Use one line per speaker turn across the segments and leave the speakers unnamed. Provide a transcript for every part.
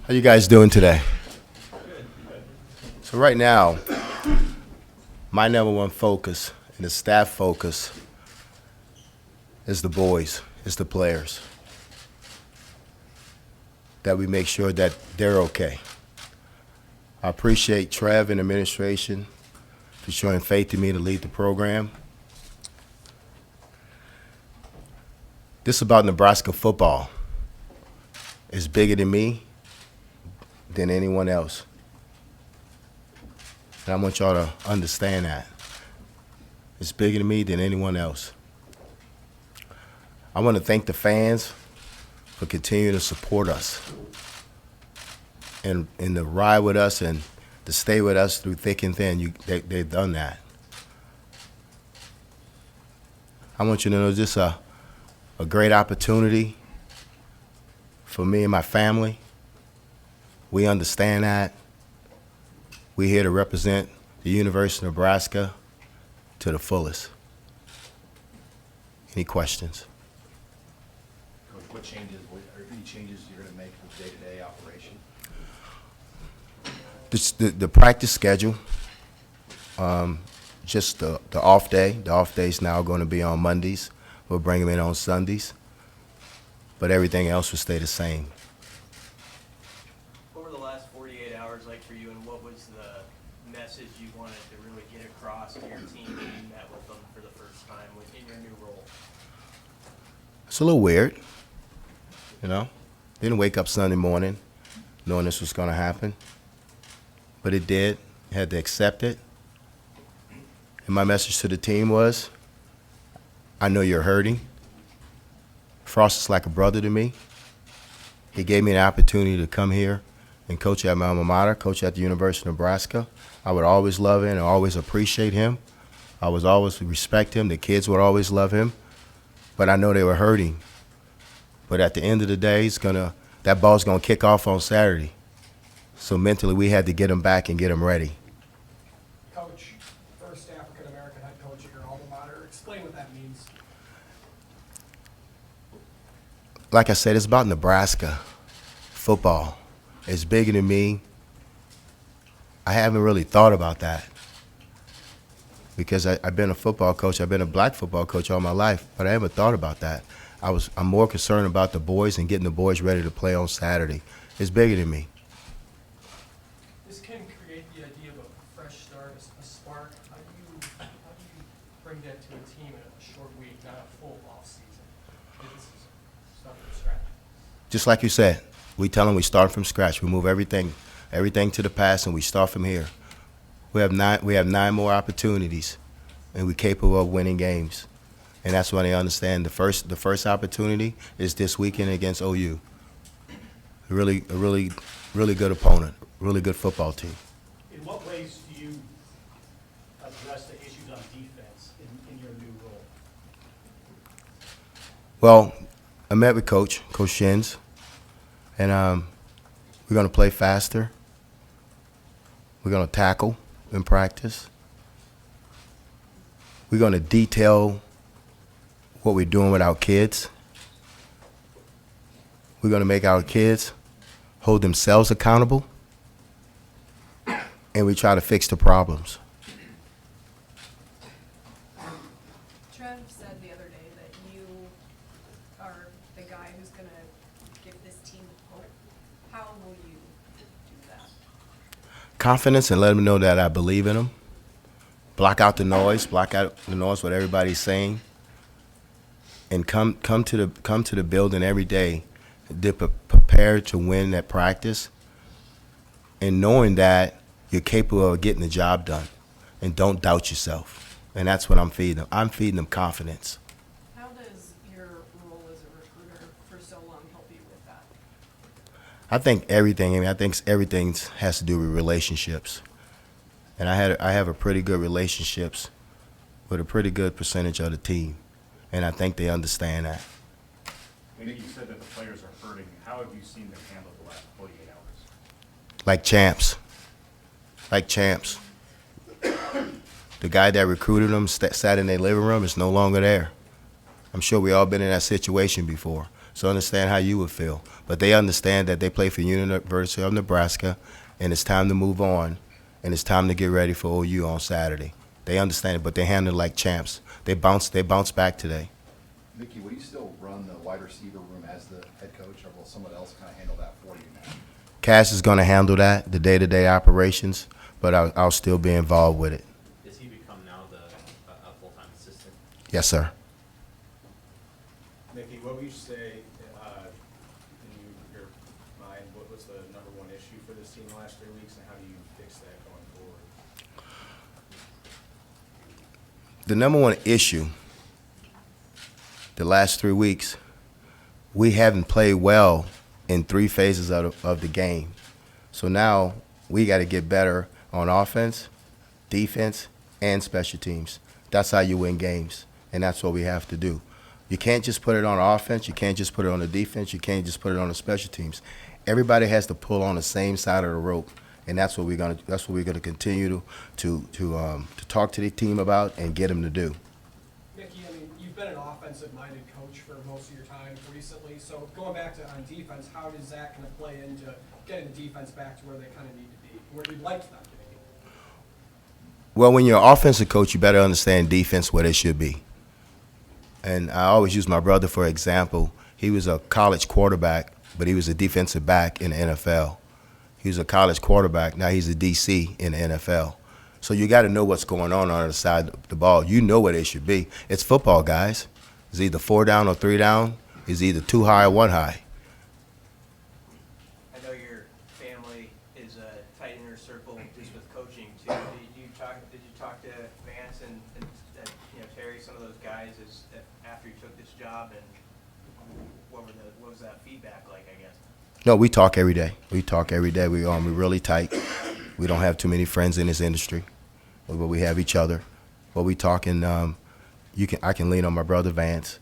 How you guys doing today? So right now, my number one focus and the staff focus is the boys, is the players. That we make sure that they're okay. I appreciate Trev and administration for showing faith in me to lead the program. This is about Nebraska football. It's bigger than me, than anyone else. And I want y'all to understand that. It's bigger than me than anyone else. I want to thank the fans for continuing to support us and to ride with us and to stay with us through thick and thin. They've done that. I want you to know this is a great opportunity for me and my family. We understand that. We're here to represent the University of Nebraska to the fullest. Any questions?
Coach, what changes, are any changes you're going to make for the day-to-day operation?
The practice schedule, just the off day. The off day is now going to be on Mondays. We'll bring them in on Sundays. But everything else will stay the same.
What were the last 48 hours like for you, and what was the message you wanted to really get across to your team when you met with them for the first time in your new role?
It's a little weird, you know. Didn't wake up Sunday morning knowing this was going to happen. But it did. Had to accept it. And my message to the team was, I know you're hurting. Frost is like a brother to me. He gave me an opportunity to come here and coach at my alma mater, coach at the University of Nebraska. I would always love him and always appreciate him. I would always respect him. The kids would always love him. But I know they were hurting. But at the end of the day, that ball's going to kick off on Saturday. So mentally, we had to get him back and get him ready.
Coach, first African-American head coach at your alma mater. Explain what that means.
Like I said, it's about Nebraska football. It's bigger than me. I haven't really thought about that because I've been a football coach. I've been a black football coach all my life, but I haven't thought about that. I'm more concerned about the boys and getting the boys ready to play on Saturday. It's bigger than me.
This can create the idea of a fresh start, a spark. How do you bring that to a team in a short week, not a full off season? This is stuff from scratch.
Just like you said, we tell them we start from scratch. We move everything to the past, and we start from here. We have nine more opportunities, and we're capable of winning games. And that's when they understand the first opportunity is this weekend against OU. A really good opponent, really good football team.
In what ways do you address the issues on defense in your new role?
Well, I met with Coach Shins, and we're going to play faster. We're going to tackle in practice. We're going to detail what we're doing with our kids. We're going to make our kids hold themselves accountable, and we try to fix the problems.
Trev said the other day that you are the guy who's going to give this team hope. How will you do that?
Confidence, and let them know that I believe in them. Block out the noise what everybody's saying, and come to the building every day, prepared to win that practice, and knowing that you're capable of getting the job done, and don't doubt yourself. And that's what I'm feeding them. I'm feeding them confidence.
How does your role as a recruiter for so long help you with that?
I think everything has to do with relationships, and I have a pretty good relationships with a pretty good percentage of the team, and I think they understand that.
I think you said that the players are hurting. How have you seen them handle the last 48 hours?
Like champs. The guy that recruited them sat in their living room is no longer there. I'm sure we all been in that situation before. So understand how you would feel. But they understand that they play for University of Nebraska, and it's time to move on, and it's time to get ready for OU on Saturday. They understand it, but they handle it like champs. They bounce back today.
Mickey, will you still run the wide receiver room as the head coach, or will someone else kind of handle that for you now?
Cash is going to handle that, the day-to-day operations, but I'll still be involved with it.
Does he become now a full-time assistant?
Yes, sir.
Mickey, what would you say, in your mind, what was the number one issue for this team the last 3 weeks, and how do you fix that going forward?
The number one issue the last 3 weeks, we haven't played well in 3 phases of the game. So now we got to get better on offense, defense, and special teams. That's how you win games, and that's what we have to do. You can't just put it on offense. You can't just put it on the defense. You can't just put it on the special teams. Everybody has to pull on the same side of the rope, and that's what we're gonna continue to talk to the team about and get them to do.
Mickey, I mean, you've been an offensive-minded coach for most of your time recently, so going back to on defense, how does that kind of play into getting the defense back to where they kind of need to be, where you'd like them to be?
Well, when you're an offensive coach, you better understand defense where they should be. And I always use my brother for example. He was a college quarterback, but he was a defensive back in the NFL. He was a college quarterback. Now he's a DC in the NFL. So you got to know what's going on the other side of the ball. You know where they should be. It's football, guys. It's either 4 down or 3 down. It's either 2 high or 1 high.
I know your family is a tight inner circle just with coaching too. Did you talk to Vance and Terry, some of those guys, after you took this job, and what was that feedback like, I guess?
No, we talk every day. We're really tight. We don't have too many friends in this industry, but we have each other. But we talk, and I can lean on my brother Vance.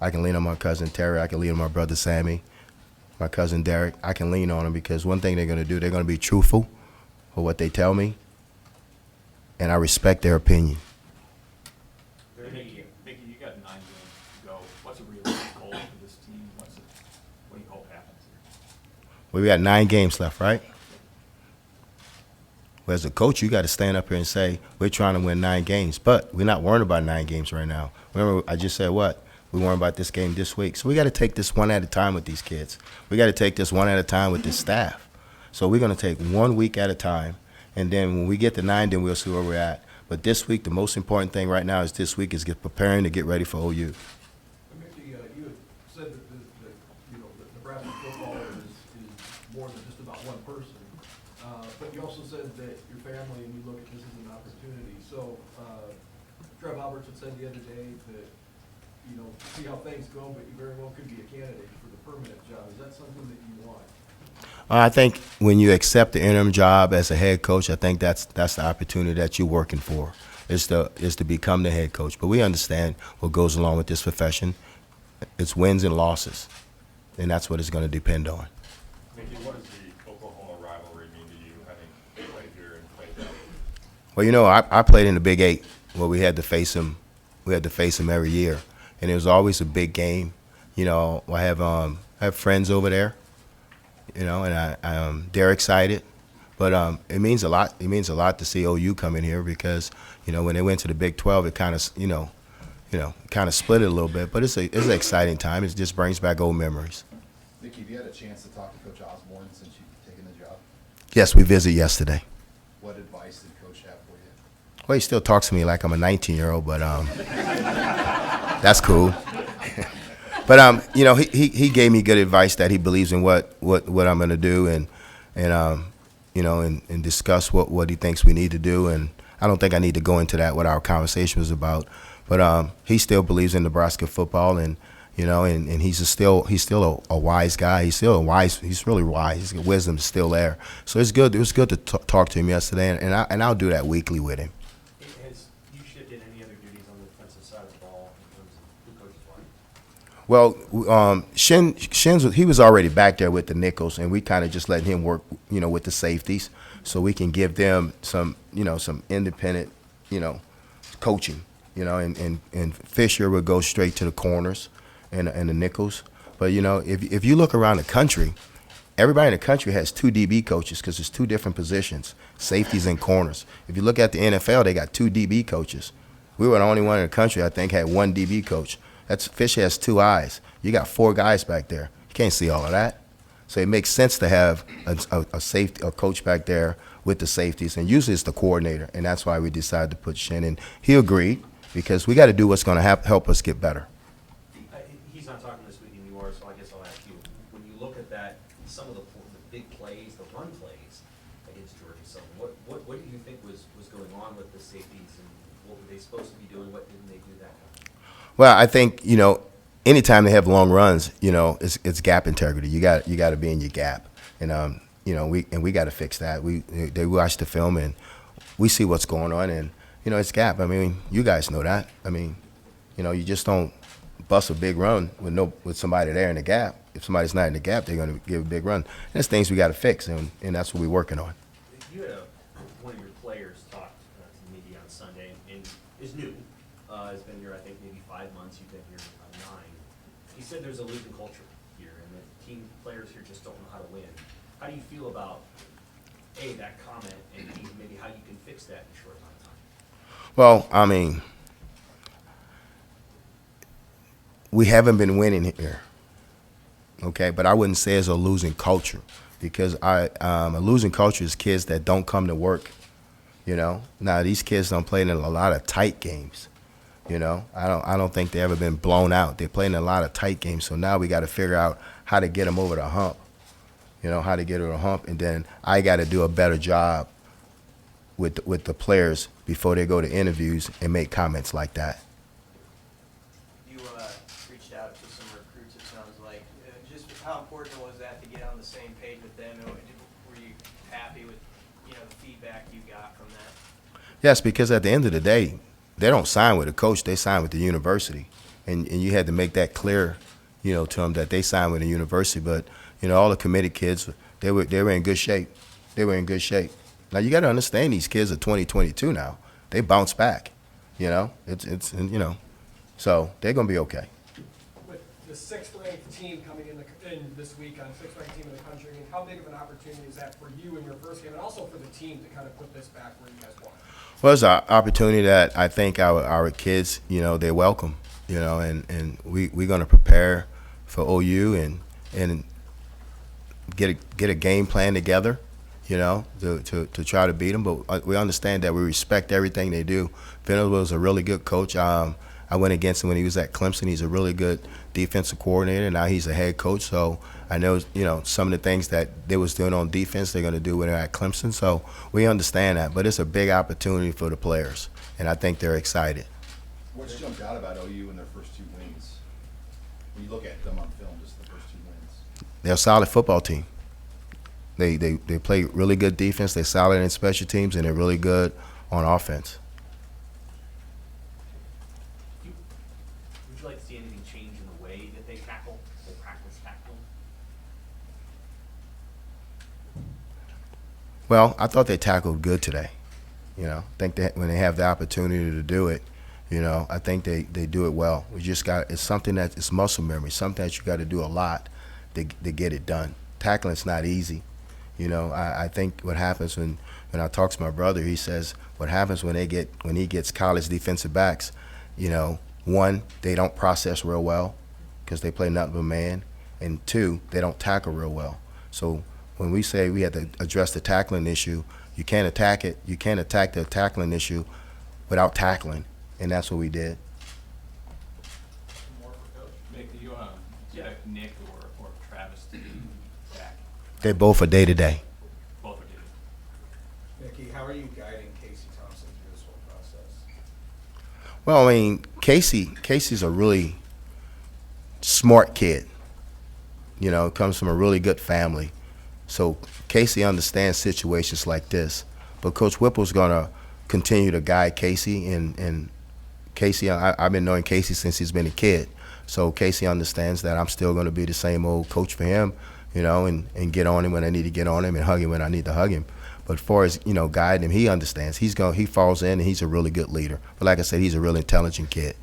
I can lean on my cousin Terry. I can lean on my brother Sammy, my cousin Derek. I can lean on them because one thing they're going to do, they're going to be truthful for what they tell me, and I respect their opinion.
Mickey, you got 9 games to go. What's a realistic goal for this team? What do you hope happens here?
Well, we got 9 games left, right? Well, as a coach, you got to stand up here and say, we're trying to win 9 games. But we're not worrying about 9 games right now. Remember, I just said what? We're worrying about this game this week. So we got to take this one at a time with these kids. We got to take this one at a time with this staff. So we're going to take 1 week at a time. And then when we get to 9, then we'll see where we're at. But this week, the most important thing right now is this week is preparing to get ready for OU.
Mickey, you had said that Nebraska football is more than just about one person. But you also said that your family and you look at this as an opportunity. So Trev Alberts had said the other day that, see how things go, but you very well could be a candidate for the permanent job. Is that something that you want?
I think when you accept the interim job as a head coach, I think that's the opportunity that you're working for, is to become the head coach. But we understand what goes along with this profession. It's wins and losses, and that's what it's going to depend on.
Mickey, what does the Oklahoma rivalry mean to you, having played here and played there?
Well, I played in the Big 8 where we had to face them. We had to face them every year, and it was always a big game. I have friends over there. And they're excited, but it means a lot. It means a lot to see OU come in here because, when they went to the Big 12, it kind of, split it a little bit. But it's an exciting time. It just brings back old memories.
Mickey, have you had a chance to talk to Coach Osborne since you've taken the job?
Yes, we visited yesterday.
What advice did Coach have for you?
Well, he still talks to me like I'm a 19-year-old, but that's cool. But he gave me good advice that he believes in what I'm going to do and discuss what he thinks we need to do. And I don't think I need to go into that what our conversation was about. But he still believes in Nebraska football, and he's still a wise guy. He's really wise. His wisdom is still there. So it's good. It was good to talk to him yesterday, and I'll do that weekly with him.
Has you shifted any other duties on the defensive side of the ball in terms of who coaches what?
Well, he was already back there with the nickels, and we kind of just let him work, with the safeties, so we can give them some independent, coaching, and Fisher would go straight to the corners and the nickels. But, you know, if you look around the country, everybody in the country has 2 DB coaches because it's 2 different positions, safeties and corners. If you look at the NFL, they got 2 DB coaches. We were the only one in the country, I think, had 1 DB coach. Fish has 2 eyes. You got 4 guys back there. You can't see all of that. So it makes sense to have a coach back there with the safeties, and usually it's the coordinator, and that's why we decided to put Shin in. He agreed because we got to do what's going to help us get better.
He's not talking this week anymore, so I guess I'll ask you. When you look at that, some of the big plays, the run plays against Georgia Southern, what do you think was going on with the safeties, and what were they supposed to be doing? What didn't they do that time?
Well, I think, you know, anytime they have long runs, you know, it's gap integrity. You got to be in your gap, and you know, we got to fix that. They watch the film and we see what's going on, and you know, it's gap. I mean, you guys know that. I mean, you know, you just don't bust a big run with somebody there in the gap. If somebody's not in the gap, they're going to give a big run. And there's things we got to fix, and that's what we're working on.
You had one of your players talk to the media on Sunday, and is new. Has been here, I think, maybe 5 months. You've been here 9. He said there's a losing culture here, and that team players here just don't know how to win. How do you feel about, A, that comment, and B, maybe how you can fix that in a short amount of time?
Well, I mean, we haven't been winning here, okay? But I wouldn't say it's a losing culture, because a losing culture is kids that don't come to work, you know? Now, these kids don't play in a lot of tight games, you know? I don't think they've ever been blown out. They play in a lot of tight games, so now we got to figure out how to get them over the hump, you know, how to get over the hump, and then I got to do a better job with the players before they go to interviews and make comments like that.
You reached out to some recruits, it sounds like. Just how important was that to get on the same page with them? And were you happy with, you know, the feedback you got from that?
Yes, because at the end of the day, they don't sign with a coach, they sign with the university. And you had to make that clear, you know, to them that they signed with the university. But, you know, all the committed kids, they were in good shape. They were in good shape. Now, you got to understand, these kids are 2022 now. They bounce back, you know. It's you know, so they're going to be okay.
With the 6th-ranked team coming in this week on 6th-ranked team in the country, I mean, how big of an opportunity is that for you in your first game, and also for the team to kind of put this back where you guys want?
Well, it's an opportunity that I think our kids, you know, they're welcome, you know, and we're going to prepare for OU and get a game plan together, you know, to try to beat them. But we understand that we respect everything they do. Venables is a really good coach. I went against him when he was at Clemson. He's a really good defensive coordinator. Now he's a head coach. So I know, you know, some of the things that they was doing on defense, they're going to do when they're at Clemson. So we understand that. But it's a big opportunity for the players, and I think they're excited.
What's jumped out about OU in their first 2 wins? When you look at them on film, just the first 2 wins.
They're a solid football team. They play really good defense. They're solid in special teams, and they're really good on offense.
Would you like to see anything change in the way that they tackle, they practice tackling?
Well, I thought they tackled good today. You know, I think that when they have the opportunity to do it, you know, I think they do it well. We just it's something that it's muscle memory, something that you got to do a lot to get it done. Tackling's not easy. You know, I think what happens when I talk to my brother, he says what happens when he gets college defensive backs, you know, 1, they don't process real well because they play nothing but man, and 2, they don't tackle real well. So when we say we had to address the tackling issue, you can't attack it. You can't attack the tackling issue without tackling, and that's what we did.
More for Coach. Nick, do you expect Nick or Travis to be back?
They both are day-to-day.
Both are good.
Mickey, how are you guiding Casey Thompson through this whole process?
Well, I mean, Casey's a really smart kid. You know, comes from a really good family. So Casey understands situations like this. But Coach Whipple's going to continue to guide Casey. And Casey, I've been knowing Casey since he's been a kid. So Casey understands that I'm still going to be the same old coach for him, you know, and get on him when I need to get on him and hug him when I need to hug him. But as far as, you know, guiding him, he understands. He falls in, and he's a really good leader. But like I said, he's a really intelligent kid.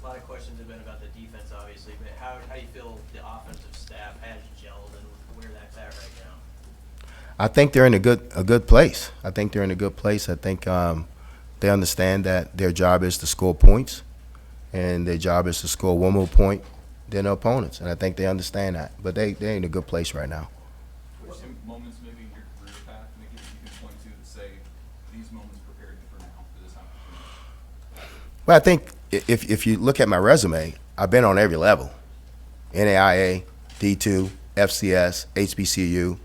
A lot of questions have been about the defense, obviously, but how do you feel the offense
I think they're in a good place. I think they're in a good place. I think they understand that their job is to score points, and their job is to score one more point than their opponents. And I think they understand that. But they're in a good place right now.
Were some moments maybe in your career path, Mickey, that you can point to say these moments prepared you for now, for this opportunity?
Well, I think if you look at my resume, I've been on every level: NAIA, D2, FCS, HBCU,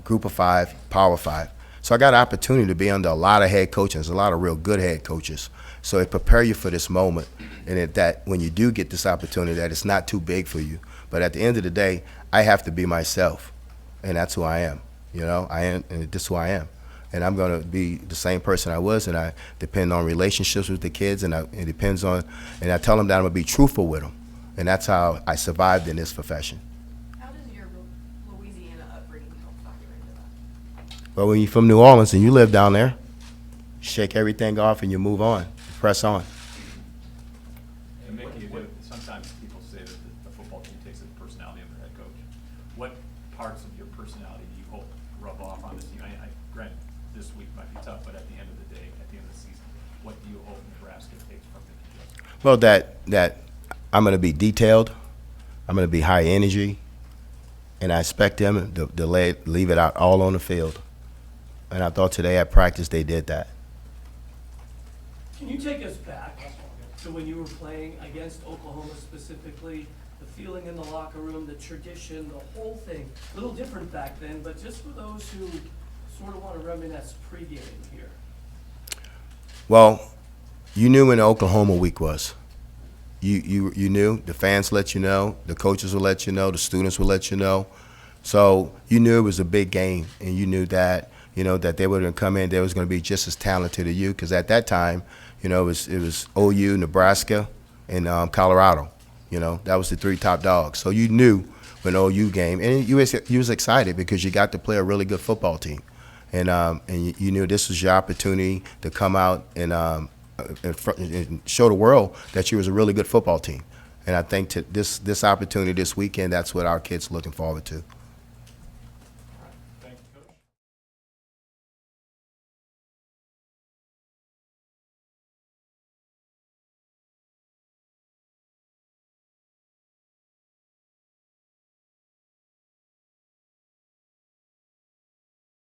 Group of 5, Power 5. So I got an opportunity to be under a lot of head coaches, a lot of real good head coaches. So it prepare you for this moment, and that when you do get this opportunity, that it's not too big for you. But at the end of the day, I have to be myself, and that's who I am. I am, and this is who I am. And I'm going to be the same person I was, and I depend on relationships with the kids, and it depends on, and I tell them that I'm going to be truthful with them. And that's how I survived in this profession.
How does your Louisiana upbringing help factor into that?
But when you're from New Orleans and you live down there, shake everything off and you move on, press on.
And Mickey, sometimes people say that the football team takes the personality of their head coach. What parts of your personality do you hope rub off on this team? Grant, this week might be tough, but at the end of the day, at the end of the season, what do you hope Nebraska takes from it?
Well, that I'm going to be detailed, I'm going to be high energy, and I expect them to leave it out all on the field. And I thought today at practice they did that.
Can you take us back to when you were playing against Oklahoma specifically, the feeling in the locker room, the tradition, the whole thing? A little different back then, but just for those who sort of want to reminisce pregame here.
Well, you knew when the Oklahoma week was. You knew. The fans let you know. The coaches will let you know. The students will let you know. So you knew it was a big game, and you knew that that they were going to come in. They was going to be just as talented as you, because at that time, it was OU, Nebraska, and Colorado. That was the 3 top dogs. So you knew when OU game, and you was excited because you got to play a really good football team, and you knew this was your opportunity to come out and show the world that you was a really good football team. And I think this opportunity this weekend, that's what our kids are looking forward to.